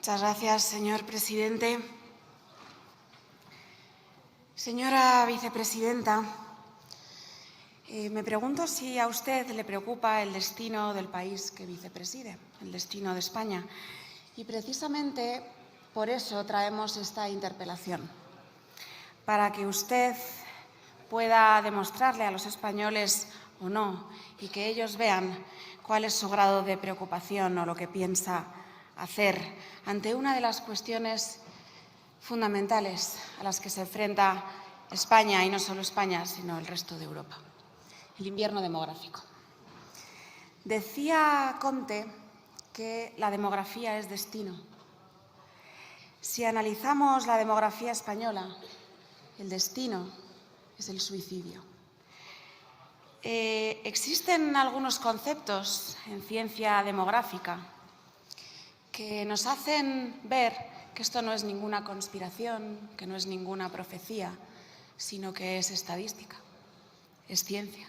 Muchas gracias, señor presidente. Señora vicepresidenta, me pregunto si a usted le preocupa el destino del país que vicepreside, el destino de España. Y precisamente por eso traemos esta interpelación, para que usted pueda demostrarle a los españoles o no, y que ellos vean cuál es su grado de preocupación o lo que piensa hacer ante una de las cuestiones fundamentales a las que se enfrenta España, y no solo España, sino el resto de Europa: el invierno demográfico. Decía Comte que la demografía es destino. Si analizamos la demografía española, el destino es el suicidio. Existen algunos conceptos en ciencia demográfica que nos hacen ver que esto no es ninguna conspiración, que no es ninguna profecía, sino que es estadística, es ciencia,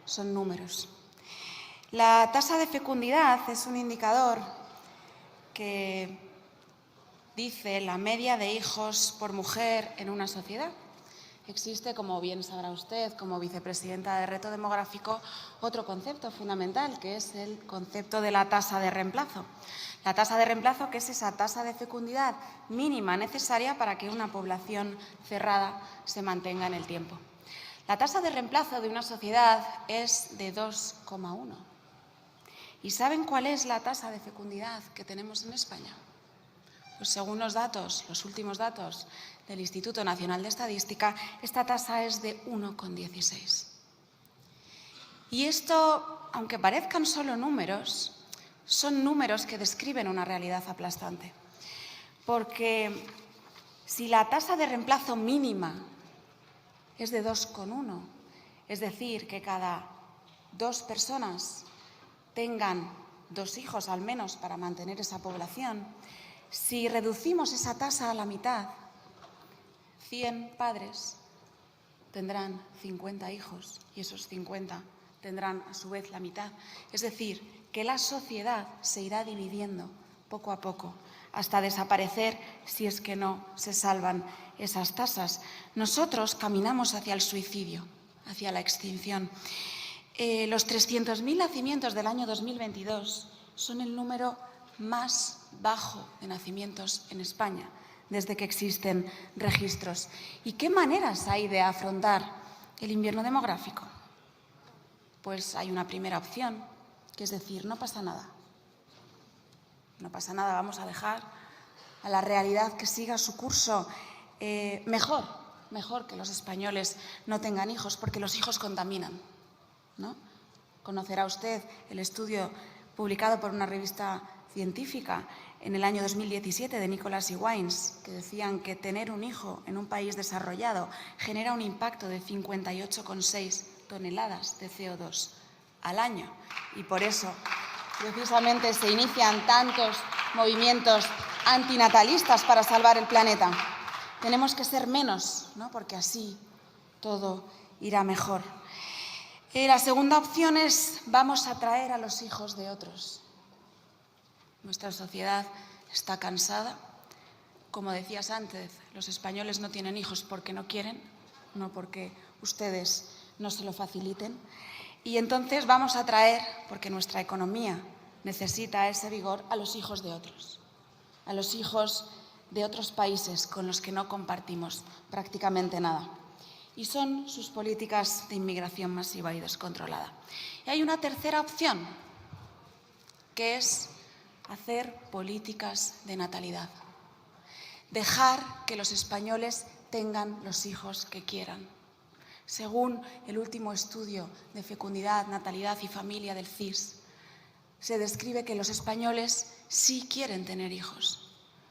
son números. La tasa de fecundidad es un indicador que dice la media de hijos por mujer en una sociedad. Existe, como bien sabrá usted, como vicepresidenta de Reto Demográfico, otro concepto fundamental, que es el concepto de la tasa de reemplazo. La tasa de reemplazo, que es esa tasa de fecundidad mínima necesaria para que una población cerrada se mantenga en el tiempo. La tasa de reemplazo de una sociedad es de 2,1. ¿Y saben cuál es la tasa de fecundidad que tenemos en España? Pues según los últimos datos del Instituto Nacional de Estadística, esta tasa es de 1,16. Y esto, aunque parezcan solo números, son números que describen una realidad aplastante. Porque si la tasa de reemplazo mínima es de 2,1, es decir, que cada 2 personas tengan 2 hijos al menos para mantener esa población, si reducimos esa tasa a la mitad, 100 padres tendrán 50 hijos y esos 50 tendrán a su vez la mitad. Es decir, que la sociedad se irá dividiendo poco a poco hasta desaparecer si es que no se salvan esas tasas. Nosotros caminamos hacia el suicidio, hacia la extinción. Los 300.000 nacimientos del año 2022 son el número más bajo de nacimientos en España desde que existen registros. ¿Y qué maneras hay de afrontar el invierno demográfico? Pues hay una primera opción, que es decir, no pasa nada. No pasa nada, vamos a dejar a la realidad que siga su curso. Mejor que los españoles no tengan hijos, porque los hijos contaminan, ¿no? Conocerá usted el estudio publicado por una revista científica en el año 2017 de Nicholas y Wines, que decían que tener un hijo en un país desarrollado genera un impacto de 58,6 toneladas de CO2 al año. Y por eso, precisamente, se inician tantos movimientos antinatalistas para salvar el planeta. Tenemos que ser menos, ¿no? Porque así todo irá mejor. La segunda opción es: vamos a traer a los hijos de otros. Nuestra sociedad está cansada. Como decías antes, los españoles no tienen hijos porque no quieren, no porque ustedes no se lo faciliten. Y entonces vamos a traer, porque nuestra economía necesita ese vigor, a los hijos de otros, a los hijos de otros países con los que no compartimos prácticamente nada. Y son sus políticas de inmigración masiva y descontrolada. Y hay una tercera opción, que es hacer políticas de natalidad. Dejar que los españoles tengan los hijos que quieran. Según el último estudio de fecundidad, natalidad y familia del CIS, se describe que los españoles sí quieren tener hijos,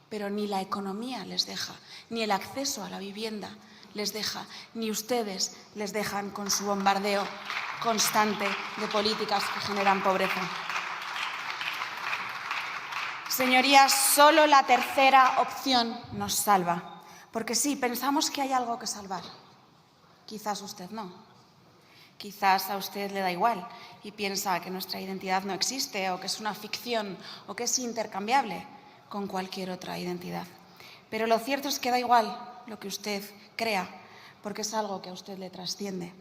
pero ni la economía les deja, ni el acceso a la vivienda les deja, ni ustedes les dejan con su bombardeo constante de políticas que generan pobreza. Señorías, solo la tercera opción nos salva, porque sí, pensamos que hay algo que salvar. Quizás usted no. Quizás a usted le da igual y piensa que nuestra identidad no existe, o que es una ficción, o que es intercambiable con cualquier otra identidad. Pero lo cierto es que da igual lo que usted crea, porque es algo que a usted le trasciende.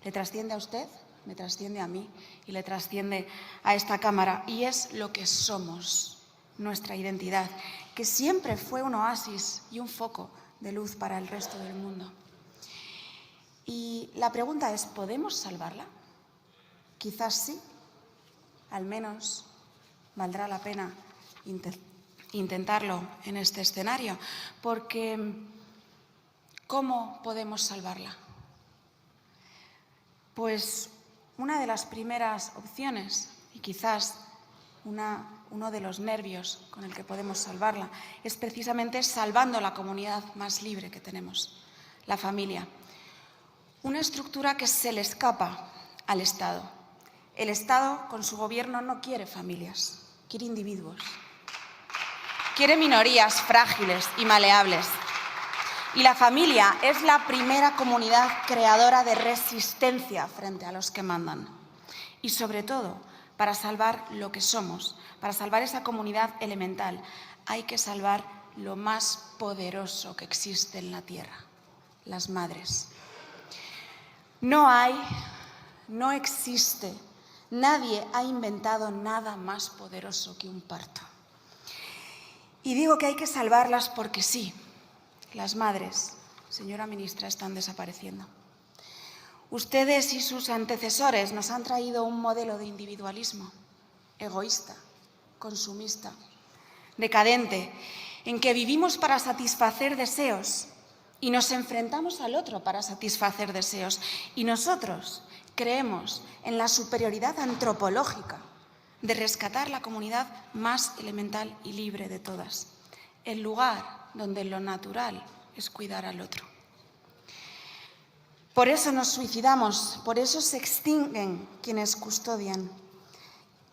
Le trasciende a usted, me trasciende a mí y le trasciende a esta Cámara. Y es lo que somos, nuestra identidad, que siempre fue un oasis y un foco de luz para el resto del mundo. Y la pregunta es, ¿podemos salvarla? Quizás sí, al menos valdrá la pena intentarlo en este escenario, porque ¿cómo podemos salvarla? Pues una de las primeras opciones, y quizás uno de los nervios con el que podemos salvarla, es precisamente salvando la comunidad más libre que tenemos, la familia. Una estructura que se le escapa al Estado. El Estado, con su gobierno, no quiere familias, quiere individuos. Quiere minorías frágiles y maleables. Y la familia es la primera comunidad creadora de resistencia frente a los que mandan. Y sobre todo, para salvar lo que somos, para salvar esa comunidad elemental, hay que salvar lo más poderoso que existe en la tierra, las madres. No existe, nadie ha inventado nada más poderoso que un parto. Y digo que hay que salvarlas porque sí, las madres, señora ministra, están desapareciendo. Ustedes y sus antecesores nos han traído un modelo de individualismo egoísta, consumista, decadente, en que vivimos para satisfacer deseos y nos enfrentamos al otro para satisfacer deseos. Y nosotros creemos en la superioridad antropológica de rescatar la comunidad más elemental y libre de todas, el lugar donde lo natural es cuidar al otro. Por eso nos suicidamos, por eso se extinguen quienes custodian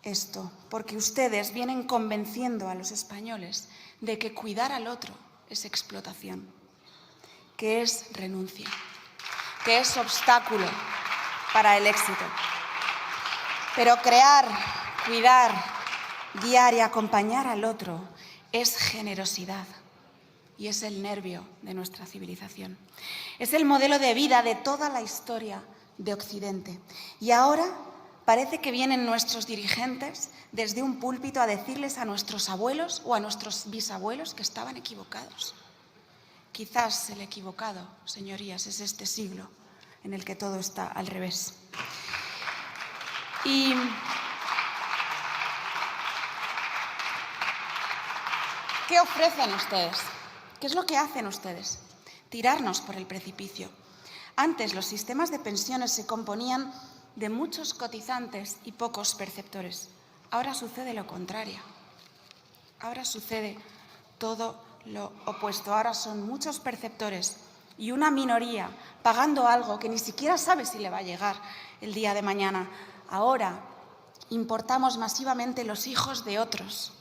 esto, porque ustedes vienen convenciendo a los españoles de que cuidar al otro es explotación, que es renuncia, que es obstáculo para el éxito. Pero crear, cuidar, guiar y acompañar al otro es generosidad y es el nervio de nuestra civilización. Es el modelo de vida de toda la historia de Occidente. Y ahora parece que vienen nuestros dirigentes desde un púlpito a decirles a nuestros abuelos o a nuestros bisabuelos que estaban equivocados. Quizás el equivocado, señorías, es este siglo en el que todo está al revés. Y ¿qué ofrecen ustedes? ¿Qué es lo que hacen ustedes? Tirarnos por el precipicio. Antes los sistemas de pensiones se componían de muchos cotizantes y pocos perceptores. Ahora sucede lo contrario. Ahora sucede todo lo opuesto. Ahora son muchos perceptores y una minoría pagando algo que ni siquiera sabe si le va a llegar el día de mañana. Ahora importamos masivamente los hijos de otros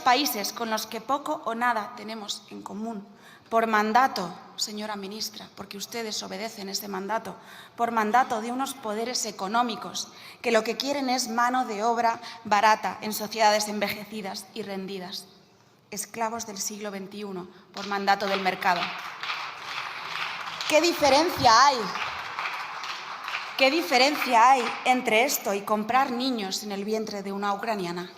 países con los que poco o nada tenemos en común, por mandato, señora ministra, porque ustedes obedecen ese mandato, por mandato de unos poderes económicos que lo que quieren es mano de obra barata en sociedades envejecidas y rendidas, esclavos del siglo XXI, por mandato del mercado. ¿Qué diferencia hay? ¿Qué diferencia hay entre esto y comprar niños en el vientre de una ucraniana?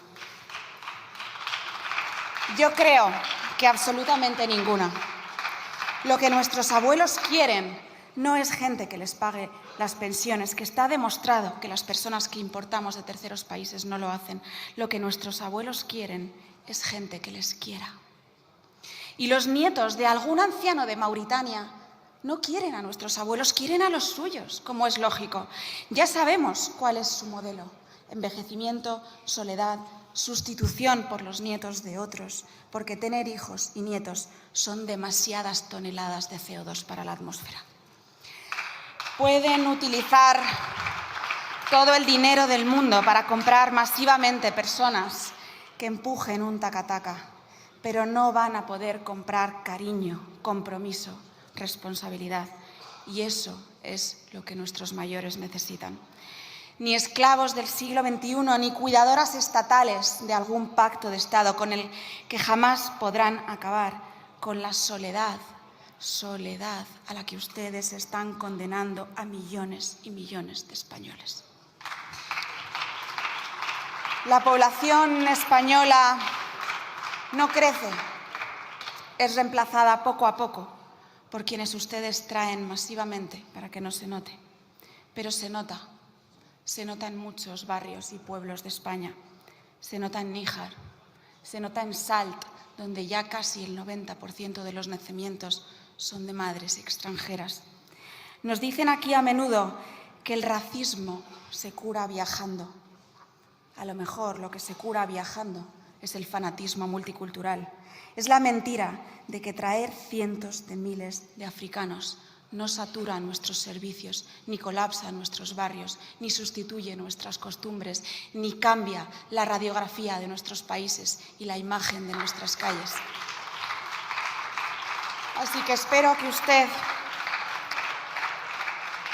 Yo creo que absolutamente ninguna. Lo que nuestros abuelos quieren no es gente que les pague las pensiones, que está demostrado que las personas que importamos de terceros países no lo hacen. Lo que nuestros abuelos quieren es gente que les quiera. Y los nietos de algún anciano de Mauritania no quieren a nuestros abuelos, quieren a los suyos, como es lógico. Ya sabemos cuál es su modelo: envejecimiento, soledad, sustitución por los nietos de otros, porque tener hijos y nietos son demasiadas toneladas de CO2 para la atmósfera. Pueden utilizar todo el dinero del mundo para comprar masivamente personas que empujen un taca-taca, pero no van a poder comprar cariño, compromiso, responsabilidad. Y eso es lo que nuestros mayores necesitan. ni esclavos del siglo XXI, ni cuidadoras estatales de algún pacto de Estado con el que jamás podrán acabar con la soledad a la que ustedes están condenando a millones y millones de españoles. La población española no crece, es reemplazada poco a poco por quienes ustedes traen masivamente para que no se note. Pero se nota en muchos barrios y pueblos de España. Se nota en Níjar, se nota en Salt, donde ya casi el 90% de los nacimientos son de madres extranjeras. Nos dicen aquí a menudo que el racismo se cura viajando. A lo mejor lo que se cura viajando es el fanatismo multicultural. Es la mentira de que traer cientos de miles de africanos no satura nuestros servicios, ni colapsa nuestros barrios, ni sustituye nuestras costumbres, ni cambia la radiografía de nuestros países y la imagen de nuestras calles. Así que espero que usted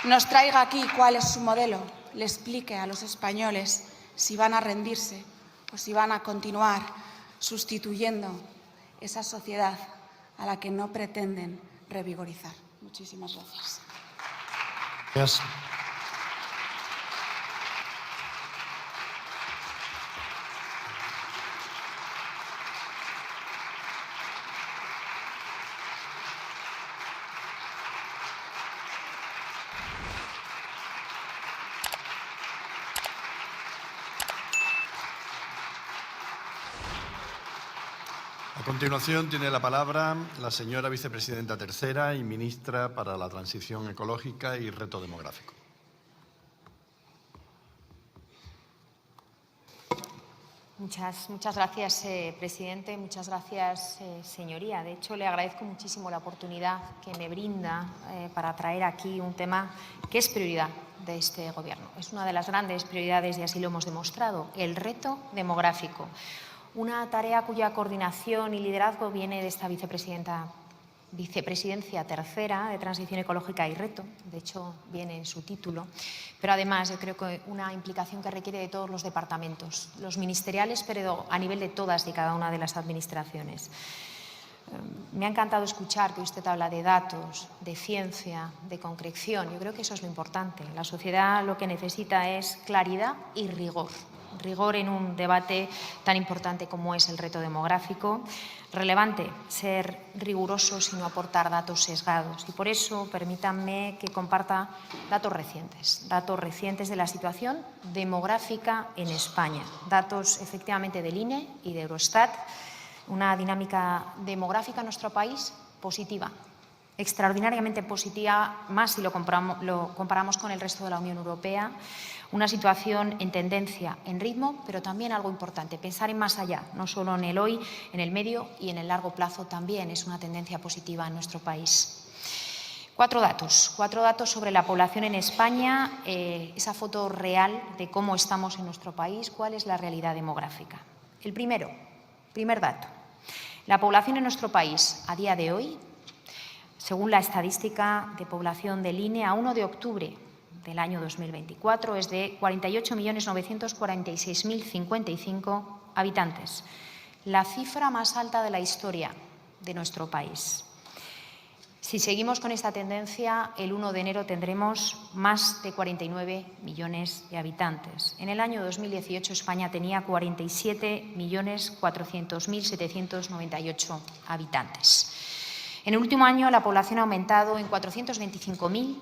nos traiga aquí cuál es su modelo, le explique a los españoles si van a rendirse o si van a continuar sustituyendo esa sociedad a la que no pretenden revigorizar. Muchísimas gracias. Gracias. A continuación tiene la palabra la señora vicepresidenta tercera y ministra para la Transición Ecológica y Reto Demográfico. Muchas gracias, presidente. Muchas gracias, señoría. De hecho, le agradezco muchísimo la oportunidad que me brinda para traer aquí un tema que es prioridad de este Gobierno. Es una de las grandes prioridades y así lo hemos demostrado, el reto demográfico. Una tarea cuya coordinación y liderazgo viene de esta vicepresidencia tercera de Transición Ecológica y Reto, de hecho viene en su título, pero además yo creo que una implicación que requiere de todos los departamentos, los ministeriales, pero a nivel de todas y cada una de las administraciones. Me ha encantado escuchar que usted habla de datos, de ciencia, de concreción. Yo creo que eso es lo importante. La sociedad lo que necesita es claridad y rigor. Rigor en un debate tan importante como es el reto demográfico. Relevante ser rigurosos y no aportar datos sesgados. Y por eso permítanme que comparta datos recientes de la situación demográfica en España. Datos efectivamente del INE y de Eurostat. Una dinámica demográfica en nuestro país positiva, extraordinariamente positiva, más si lo comparamos con el resto de la Unión Europea. Una situación en tendencia, en ritmo, pero también algo importante, pensar en más allá, no solo en el hoy, en el medio y en el largo plazo también es una tendencia positiva en nuestro país. Cuatro datos sobre la población en España, esa foto real de cómo estamos en nuestro país, cuál es la realidad demográfica. El primer dato, la población en nuestro país a día de hoy, según la estadística de población del INE, a 1 de octubre del año 2024 es de 48.946.055 habitantes, la cifra más alta de la historia de nuestro país. Si seguimos con esta tendencia, el 1 de enero tendremos más de 49 millones de habitantes. En el año 2018 España tenía 47.400.798 habitantes. En el último año la población ha aumentado en 425.000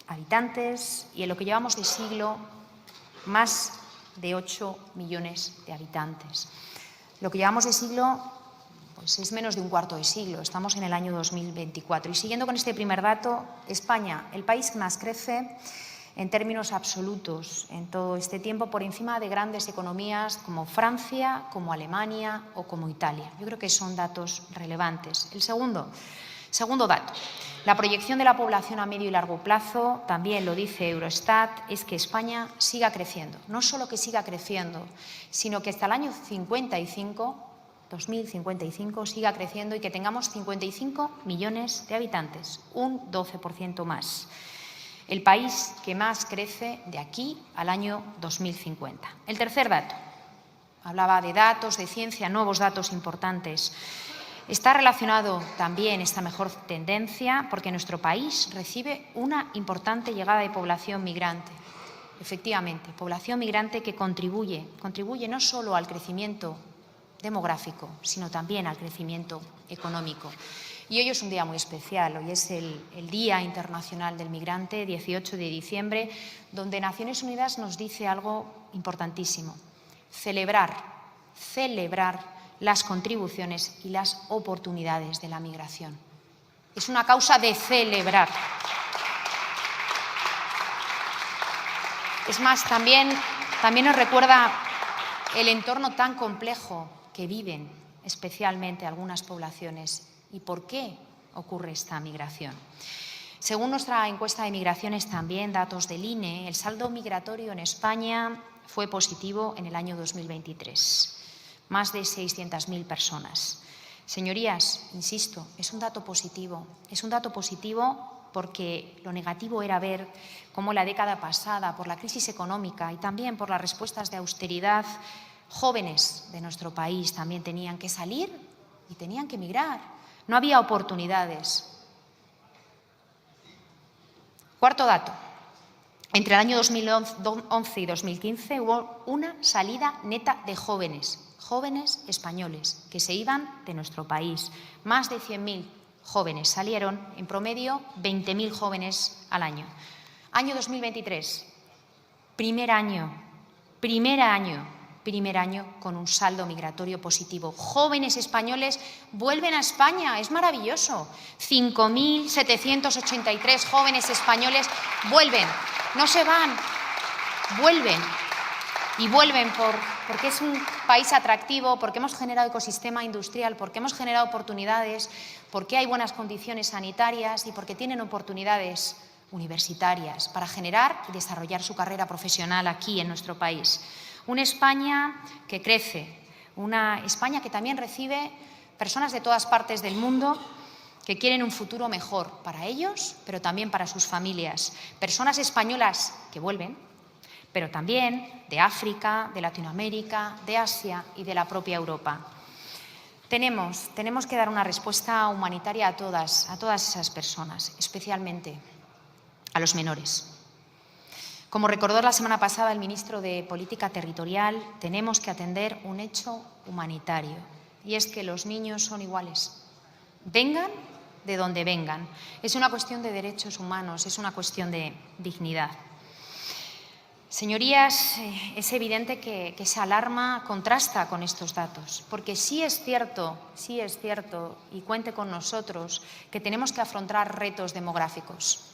habitantes y en lo que llevamos de siglo más de 8 millones de habitantes. Lo que llevamos de siglo pues es menos de un cuarto de siglo, estamos en el año 2024. Y siguiendo con este primer dato, España, el país que más crece en términos absolutos en todo este tiempo, por encima de grandes economías como Francia, como Alemania o como Italia. Yo creo que son datos relevantes. El segundo dato, la proyección de la población a medio y largo plazo, también lo dice Eurostat, es que España siga creciendo. No solo que siga creciendo, sino que hasta el año 2055 siga creciendo y que tengamos 55 millones de habitantes, un 12% más. el país que más crece de aquí al año 2050. El tercer dato, hablaba de datos, de ciencia, nuevos datos importantes. Está relacionado también esta mejor tendencia porque nuestro país recibe una importante llegada de población migrante. Efectivamente, población migrante que contribuye no solo al crecimiento demográfico, sino también al crecimiento económico. Y hoy es un día muy especial, hoy es el Día Internacional del Migrante, 18 de diciembre, donde Naciones Unidas nos dice algo importantísimo: celebrar las contribuciones y las oportunidades de la migración. Es una causa de celebrar. Es más, también nos recuerda el entorno tan complejo que viven especialmente algunas poblaciones y por qué ocurre esta migración. Según nuestra encuesta de migraciones, también datos del INE, el saldo migratorio en España fue positivo en el año 2023. Más de 600.000 personas. Señorías, insisto, es un dato positivo. Es un dato positivo porque lo negativo era ver cómo la década pasada, por la crisis económica y también por las respuestas de austeridad, jóvenes de nuestro país también tenían que salir y tenían que emigrar. No había oportunidades. Cuarto dato. Entre el año 2011 y 2015 hubo una salida neta de jóvenes españoles que se iban de nuestro país. Más de 100.000 jóvenes salieron, en promedio 20.000 jóvenes al año. Año 2023, primer año con un saldo migratorio positivo. Jóvenes españoles vuelven a España, es maravilloso. 5.783 jóvenes españoles vuelven, no se van, vuelven. Y vuelven porque es un país atractivo, porque hemos generado ecosistema industrial, porque hemos generado oportunidades, porque hay buenas condiciones sanitarias y porque tienen oportunidades universitarias para generar y desarrollar su carrera profesional aquí en nuestro país. Una España que crece, una España que también recibe personas de todas partes del mundo que quieren un futuro mejor para ellos, pero también para sus familias. Personas españolas que vuelven, pero también de África, de Latinoamérica, de Asia y de la propia Europa. Tenemos que dar una respuesta humanitaria a todas esas personas, especialmente a los menores. Como recordó la semana pasada el ministro de Política Territorial, tenemos que atender un hecho humanitario, y es que los niños son iguales, vengan de donde vengan. Es una cuestión de derechos humanos, es una cuestión de dignidad. Señorías, es evidente que esa alarma contrasta con estos datos, porque sí es cierto, y cuente con nosotros, que tenemos que afrontar retos demográficos.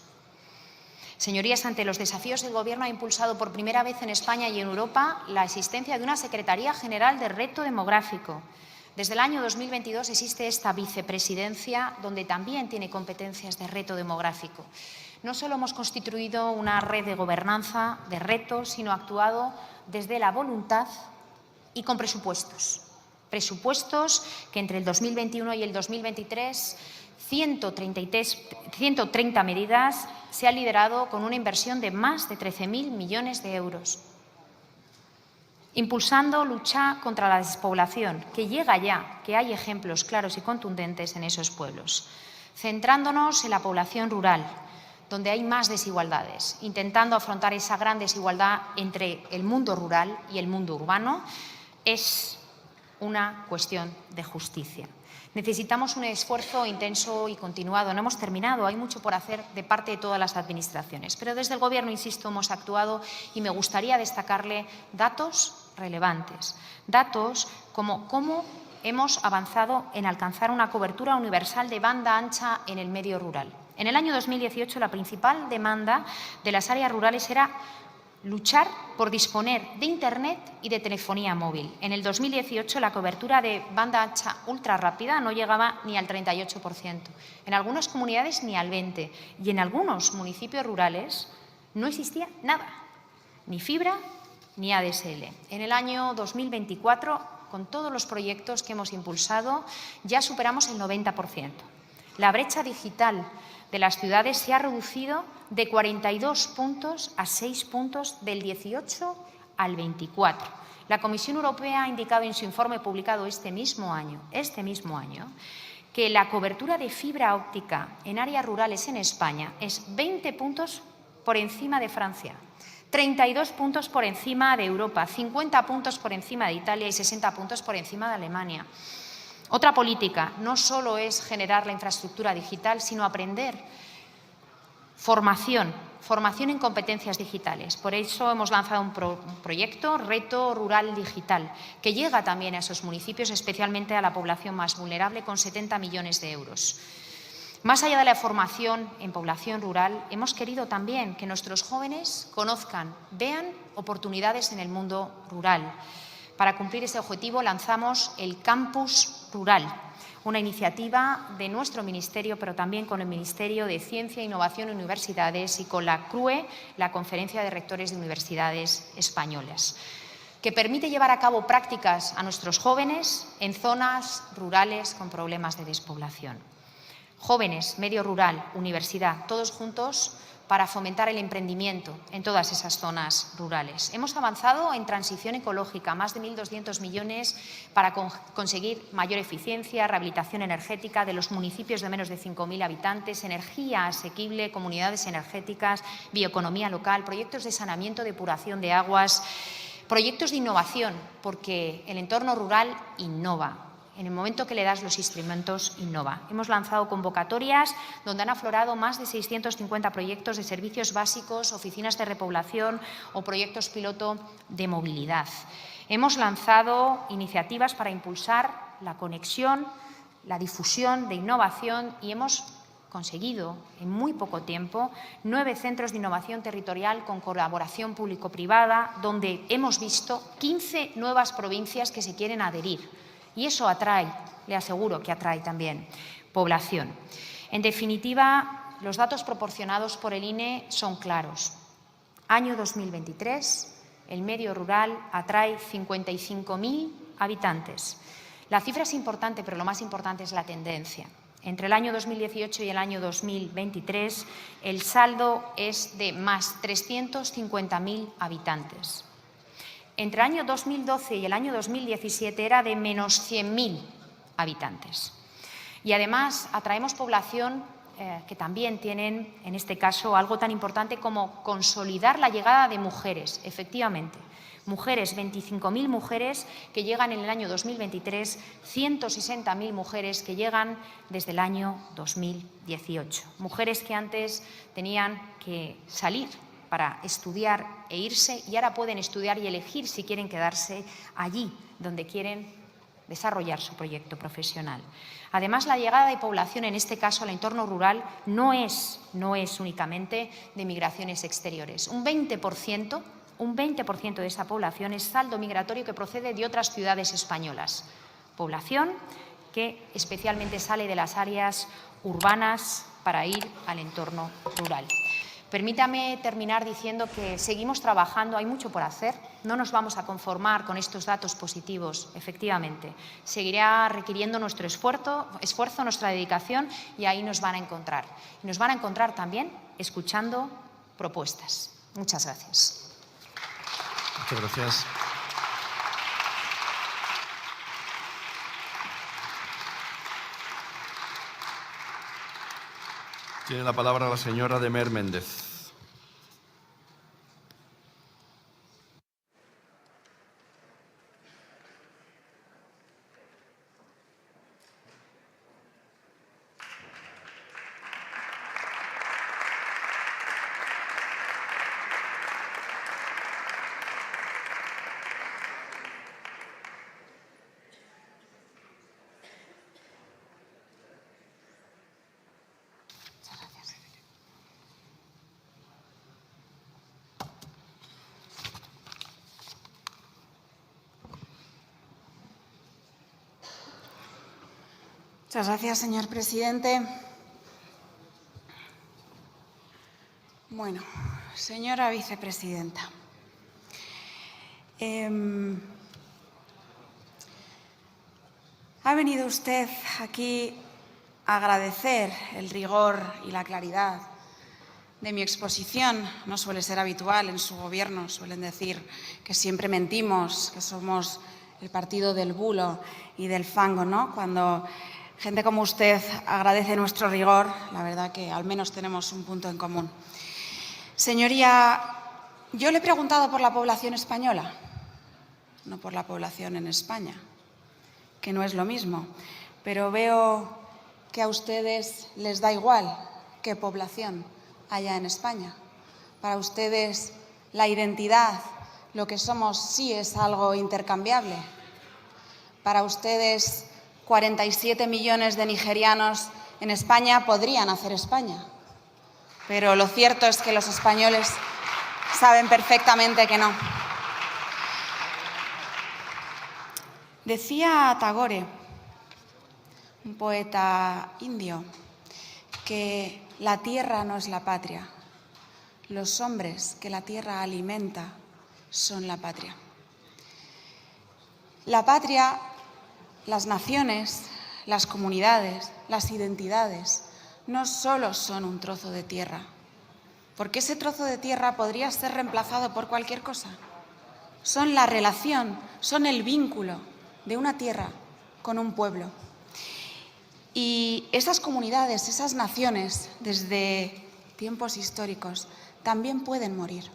Señorías, ante los desafíos, el Gobierno ha impulsado por primera vez en España y en Europa la existencia de una Secretaría General de Reto Demográfico. Desde el año 2022 existe esta vicepresidencia, donde también tiene competencias de reto demográfico. No solo hemos constituido una red de gobernanza de retos, sino actuado desde la voluntad y con presupuestos. Presupuestos que entre el 2021 y el 2023, 130 medidas se ha liderado con una inversión de más de 13.000 millones de euros. Impulsando lucha contra la despoblación, que llega ya, que hay ejemplos claros y contundentes en esos pueblos. Centrándonos en la población rural, donde hay más desigualdades, intentando afrontar esa gran desigualdad entre el mundo rural y el mundo urbano, es una cuestión de justicia. Necesitamos un esfuerzo intenso y continuado. No hemos terminado, hay mucho por hacer de parte de todas las administraciones. Pero desde el Gobierno, insisto, hemos actuado y me gustaría destacarle datos relevantes. Datos como cómo hemos avanzado en alcanzar una cobertura universal de banda ancha en el medio rural. En el año 2018, la principal demanda de las áreas rurales era luchar por disponer de Internet y de telefonía móvil. En el 2018, la cobertura de banda ancha ultra rápida no llegaba ni al 38%. En algunas comunidades ni al 20%. Y en algunos municipios rurales no existía nada, ni fibra ni ADSL. En el año 2024, con todos los proyectos que hemos impulsado, ya superamos el 90%. La brecha digital de las ciudades se ha reducido de 42 puntos a 6 puntos del 18 al 24. La Comisión Europea ha indicado en su informe publicado este mismo año, que la cobertura de fibra óptica en áreas rurales en España es 20 puntos por encima de Francia, 32 puntos por encima de Europa, 50 puntos por encima de Italia y 60 puntos por encima de Alemania. Otra política no solo es generar la infraestructura digital, sino aprender, formación en competencias digitales. Por eso hemos lanzado un proyecto, Reto Rural Digital, que llega también a esos municipios, especialmente a la población más vulnerable, con 70 millones de euros. Más allá de la formación en población rural, hemos querido también que nuestros jóvenes conozcan, vean oportunidades en el mundo rural. Para cumplir ese objetivo lanzamos el Campus Rural, una iniciativa de nuestro ministerio, pero también con el Ministerio de Ciencia, Innovación y Universidades y con la CRUE, la Conferencia de Rectores de Universidades Españolas, que permite llevar a cabo prácticas a nuestros jóvenes en zonas rurales con problemas de despoblación. Jóvenes, medio rural, universidad, todos juntos para fomentar el emprendimiento en todas esas zonas rurales. Hemos avanzado en transición ecológica, más de 1.200 millones para conseguir mayor eficiencia, rehabilitación energética de los municipios de menos de 5.000 habitantes, energía asequible, comunidades energéticas, bioeconomía local, proyectos de saneamiento, depuración de aguas, proyectos de innovación, porque el entorno rural innova. En el momento que le das los instrumentos, innova. Hemos lanzado convocatorias donde han aflorado más de 650 proyectos de servicios básicos, oficinas de repoblación o proyectos piloto de movilidad. Hemos lanzado iniciativas para impulsar la conexión, la difusión de innovación y hemos conseguido en muy poco tiempo 9 centros de innovación territorial con colaboración público-privada, donde hemos visto 15 nuevas provincias que se quieren adherir. Y eso atrae, le aseguro que atrae también población. En definitiva, los datos proporcionados por el INE son claros. Año 2023, el medio rural atrae 55.000 habitantes. La cifra es importante, pero lo más importante es la tendencia. Entre el año 2018 y el año 2023, el saldo es de más 350.000 habitantes. Entre el año 2012 y el año 2017 era de menos 100.000 habitantes. Y además atraemos población que también tienen, en este caso, algo tan importante como consolidar la llegada de mujeres, efectivamente. Mujeres, 25.000 mujeres que llegan en el año 2023, 160.000 mujeres que llegan desde el año 2018. Mujeres que antes tenían que salir para estudiar e irse y ahora pueden estudiar y elegir si quieren quedarse allí donde quieren desarrollar su proyecto profesional. Además, la llegada de población, en este caso al entorno rural, no es únicamente de migraciones exteriores. Un 20% de esa población es saldo migratorio que procede de otras ciudades españolas. Población que especialmente sale de las áreas urbanas para ir al entorno rural. Permítame terminar diciendo que seguimos trabajando, hay mucho por hacer, no nos vamos a conformar con estos datos positivos, efectivamente. Seguirá requiriendo nuestro esfuerzo, nuestra dedicación y ahí nos van a encontrar. Y nos van a encontrar también escuchando propuestas. Muchas gracias. Muchas gracias. Tiene la palabra la señora Demer Méndez. Muchas gracias, señor presidente. Bueno, señora vicepresidenta, ha venido usted aquí agradecer el rigor y la claridad de mi exposición. No suele ser habitual en su gobierno, suelen decir que siempre mentimos, que somos el partido del bulo y del fango, ¿no? Cuando gente como usted agradece nuestro rigor, la verdad que al menos tenemos un punto en común. Señoría, yo le he preguntado por la población española, no por la población en España, que no es lo mismo, pero veo que a ustedes les da igual qué población haya en España. Para ustedes la identidad, lo que somos, sí es algo intercambiable. Para ustedes 47 millones de nigerianos en España podrían hacer España, pero lo cierto es que los españoles saben perfectamente que no. Decía Tagore, un poeta indio, que la tierra no es la patria, los hombres que la tierra alimenta son la patria. La patria, las naciones, las comunidades, las identidades, no solo son un trozo de tierra, porque ese trozo de tierra podría ser reemplazado por cualquier cosa. Son la relación, son el vínculo de una tierra con un pueblo. Y esas comunidades, esas naciones, desde tiempos históricos, también pueden morir,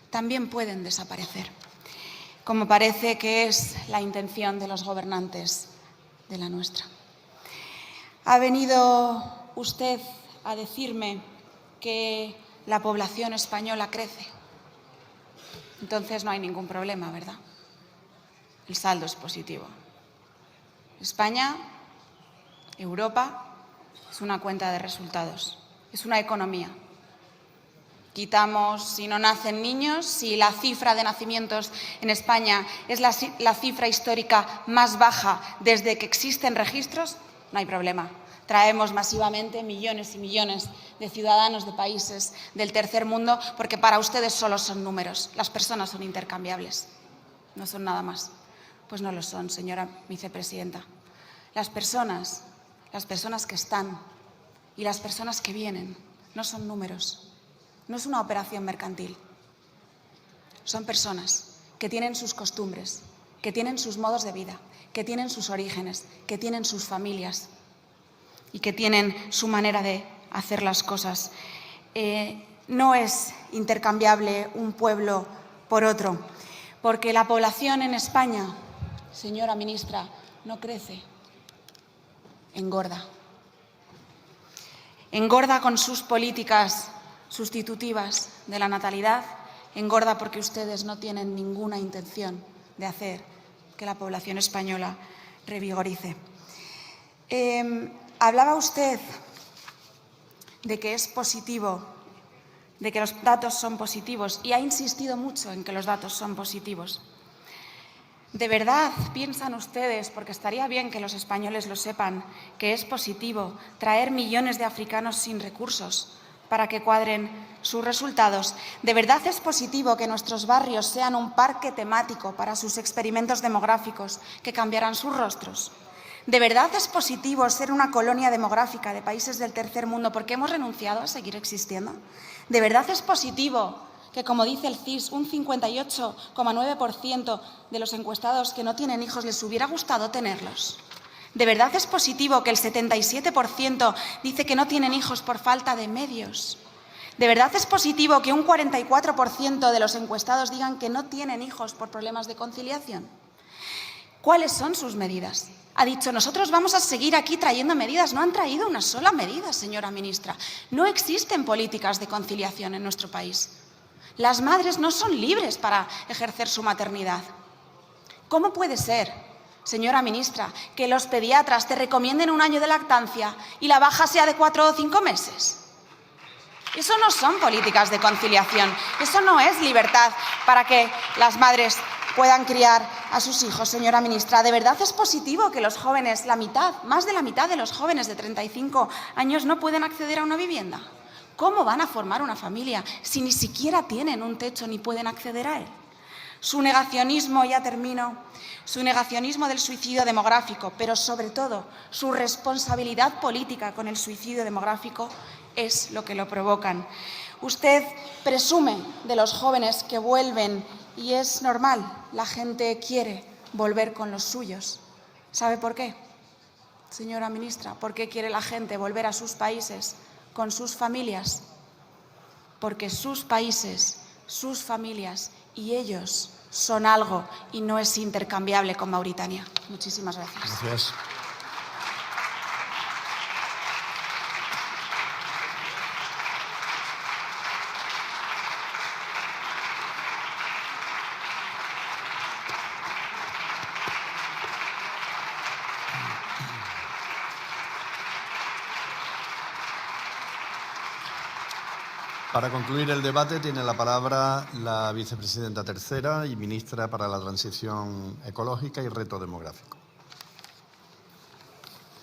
también pueden desaparecer, como parece que es la intención de los gobernantes de la nuestra. Ha venido usted a decirme que la población española crece. Entonces no hay ningún problema, ¿verdad? El saldo es positivo. España, Europa, es una cuenta de resultados, es una economía. Quitamos si no nacen niños, si la cifra de nacimientos en España es la cifra histórica más baja desde que existen registros, no hay problema. Traemos masivamente millones y millones de ciudadanos de países del tercer mundo porque para ustedes solo son números, las personas son intercambiables, no son nada más. Pues no lo son, señora vicepresidenta. Las personas que están y las personas que vienen no son números, no es una operación mercantil. Son personas que tienen sus costumbres, que tienen sus modos de vida, que tienen sus orígenes, que tienen sus familias y que tienen su manera de hacer las cosas. No es intercambiable un pueblo por otro, porque la población en España, señora ministra, no crece, engorda. Engorda con sus políticas sustitutivas de la natalidad, engorda porque ustedes no tienen ninguna intención de hacer que la población española revigorice. Hablaba usted de que es positivo, de que los datos son positivos y ha insistido mucho en que los datos son positivos. ¿De verdad piensan ustedes, porque estaría bien que los españoles lo sepan, que es positivo traer millones de africanos sin recursos para que cuadren sus resultados? ¿De verdad es positivo que nuestros barrios sean un parque temático para sus experimentos demográficos que cambiarán sus rostros? ¿De verdad es positivo ser una colonia demográfica de países del tercer mundo porque hemos renunciado a seguir existiendo? ¿De verdad es positivo que, como dice el CIS, un 58,9% de los encuestados que no tienen hijos les hubiera gustado tenerlos? ¿De verdad es positivo que el 77% dice que no tienen hijos por falta de medios? ¿De verdad es positivo que un 44% de los encuestados digan que no tienen hijos por problemas de conciliación? ¿Cuáles son sus medidas? Ha dicho, nosotros vamos a seguir aquí trayendo medidas. No han traído una sola medida, señora ministra. No existen políticas de conciliación en nuestro país. Las madres no son libres para ejercer su maternidad. ¿Cómo puede ser, señora ministra, que los pediatras te recomienden 1 año de lactancia y la baja sea de 4 o 5 meses? Eso no son políticas de conciliación. Eso no es libertad para que las madres puedan criar a sus hijos, señora ministra. ¿De verdad es positivo que los jóvenes, más de la mitad de los jóvenes de 35 años no pueden acceder a una vivienda? ¿Cómo van a formar una familia si ni siquiera tienen un techo ni pueden acceder a él? Su negacionismo, ya termino, su negacionismo del suicidio demográfico, pero sobre todo su responsabilidad política con el suicidio demográfico es lo que lo provocan. Usted presume de los jóvenes que vuelven y es normal, la gente quiere volver con los suyos. ¿Sabe por qué, señora ministra? ¿Por qué quiere la gente volver a sus países con sus familias? Porque sus países, sus familias y ellos son algo y no es intercambiable con Mauritania. Muchísimas gracias. Gracias. Para concluir el debate tiene la palabra la vicepresidenta tercera y ministra para la Transición Ecológica y Reto Demográfico.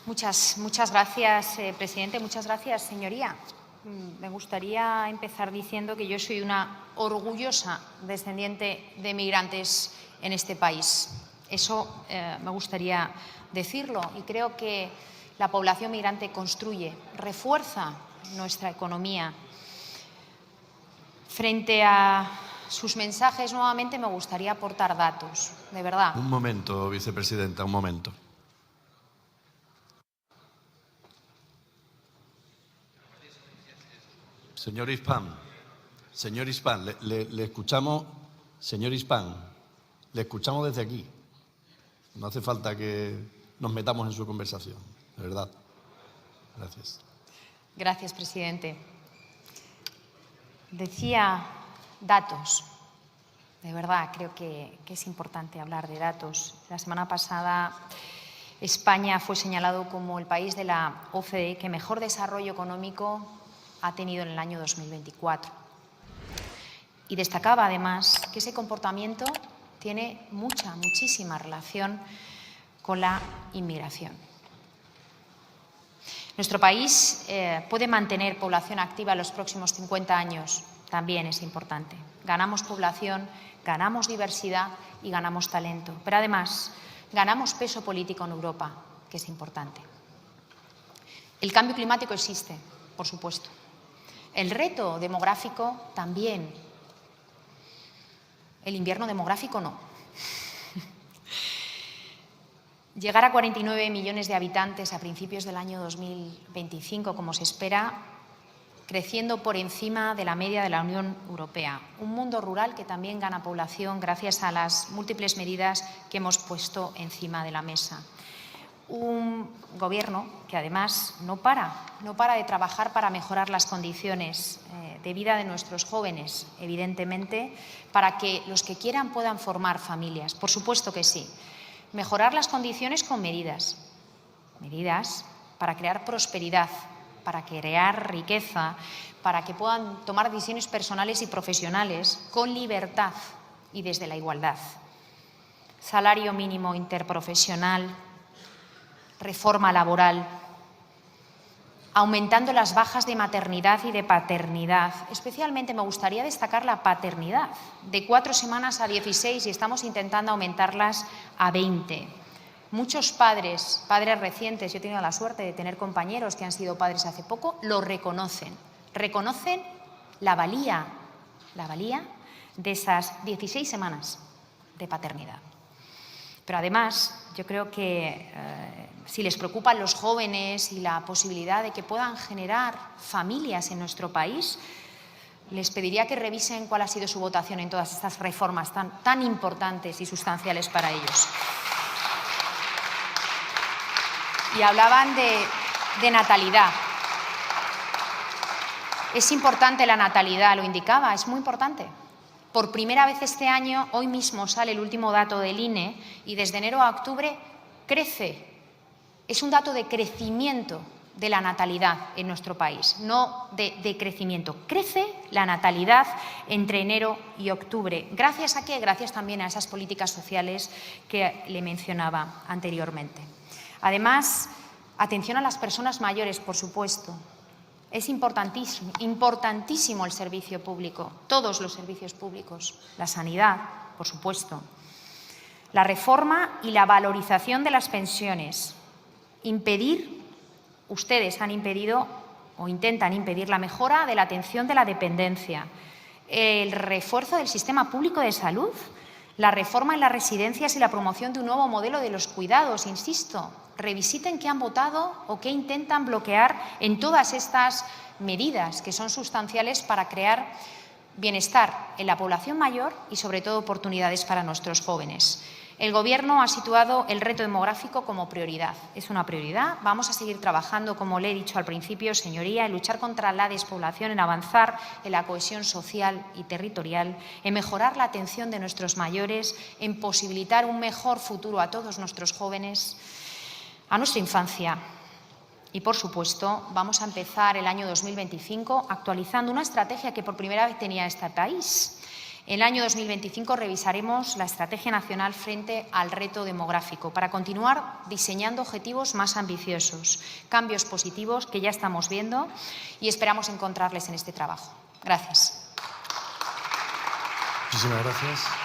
Muchas gracias, presidente. Muchas gracias, señoría. Me gustaría empezar diciendo que yo soy una orgullosa descendiente de migrantes en este país. Eso me gustaría decirlo y creo que la población migrante construye, refuerza nuestra economía. Frente a sus mensajes, nuevamente me gustaría aportar datos, de verdad. Un momento, vicepresidenta, un momento. Señor Hispán, le escuchamos, señor Hispán, le escuchamos desde aquí. No hace falta que nos metamos en su conversación, de verdad. Gracias. Gracias, presidente. Decía datos. De verdad, creo que es importante hablar de datos. La semana pasada España fue señalado como el país de la OCDE que mejor desarrollo económico ha tenido en el año 2024. Y destacaba además que ese comportamiento tiene muchísima relación con la inmigración. Nuestro país puede mantener población activa en los próximos 50 años, también es importante. Ganamos población, ganamos diversidad y ganamos talento. Pero además, ganamos peso político en Europa, que es importante. El cambio climático existe, por supuesto. El reto demográfico también. El invierno demográfico no. Llegar a 49 millones de habitantes a principios del año 2025, como se espera, creciendo por encima de la media de la Unión Europea. Un mundo rural que también gana población gracias a las múltiples medidas que hemos puesto encima de la mesa. Un gobierno que además no para de trabajar para mejorar las condiciones de vida de nuestros jóvenes, evidentemente, para que los que quieran puedan formar familias. Por supuesto que sí. Mejorar las condiciones con medidas para crear prosperidad, para crear riqueza, para que puedan tomar decisiones personales y profesionales con libertad y desde la igualdad. Salario mínimo interprofesional, reforma laboral, aumentando las bajas de maternidad y de paternidad. Especialmente me gustaría destacar la paternidad, de 4 semanas a 16 y estamos intentando aumentarlas a 20. Muchos padres recientes, yo he tenido la suerte de tener compañeros que han sido padres hace poco, lo reconocen. Reconocen la valía de esas 16 semanas de paternidad. Pero además, yo creo que si les preocupan los jóvenes y la posibilidad de que puedan generar familias en nuestro país, les pediría que revisen cuál ha sido su votación en todas estas reformas tan importantes y sustanciales para ellos. Y hablaban de natalidad. Es importante la natalidad, lo indicaba, es muy importante. Por primera vez este año, hoy mismo sale el último dato del INE y desde enero a octubre crece. Es un dato de crecimiento de la natalidad en nuestro país, no de crecimiento. Crece la natalidad entre enero y octubre. ¿Gracias a qué? Gracias también a esas políticas sociales que le mencionaba anteriormente. Además, atención a las personas mayores, por supuesto. Es importantísimo, importantísimo el servicio público, todos los servicios públicos, la sanidad, por supuesto, la reforma y la valorización de las pensiones. Ustedes han impedido o intentan impedir la mejora de la atención de la dependencia, el refuerzo del sistema público de salud, la reforma en las residencias y la promoción de un nuevo modelo de los cuidados. Insisto, revisiten qué han votado o qué intentan bloquear en todas estas medidas que son sustanciales para crear bienestar en la población mayor y, sobre todo, oportunidades para nuestros jóvenes. El Gobierno ha situado el reto demográfico como prioridad. Es una prioridad. Vamos a seguir trabajando, como le he dicho al principio, señoría, en luchar contra la despoblación, en avanzar en la cohesión social y territorial, en mejorar la atención de nuestros mayores, en posibilitar un mejor futuro a todos nuestros jóvenes, a nuestra infancia. Y, por supuesto, vamos a empezar el año 2025 actualizando una estrategia que por primera vez tenía este país. En el año 2025 revisaremos la Estrategia Nacional frente al reto demográfico para continuar diseñando objetivos más ambiciosos, cambios positivos que ya estamos viendo y esperamos encontrarles en este trabajo. Gracias. Muchísimas gracias.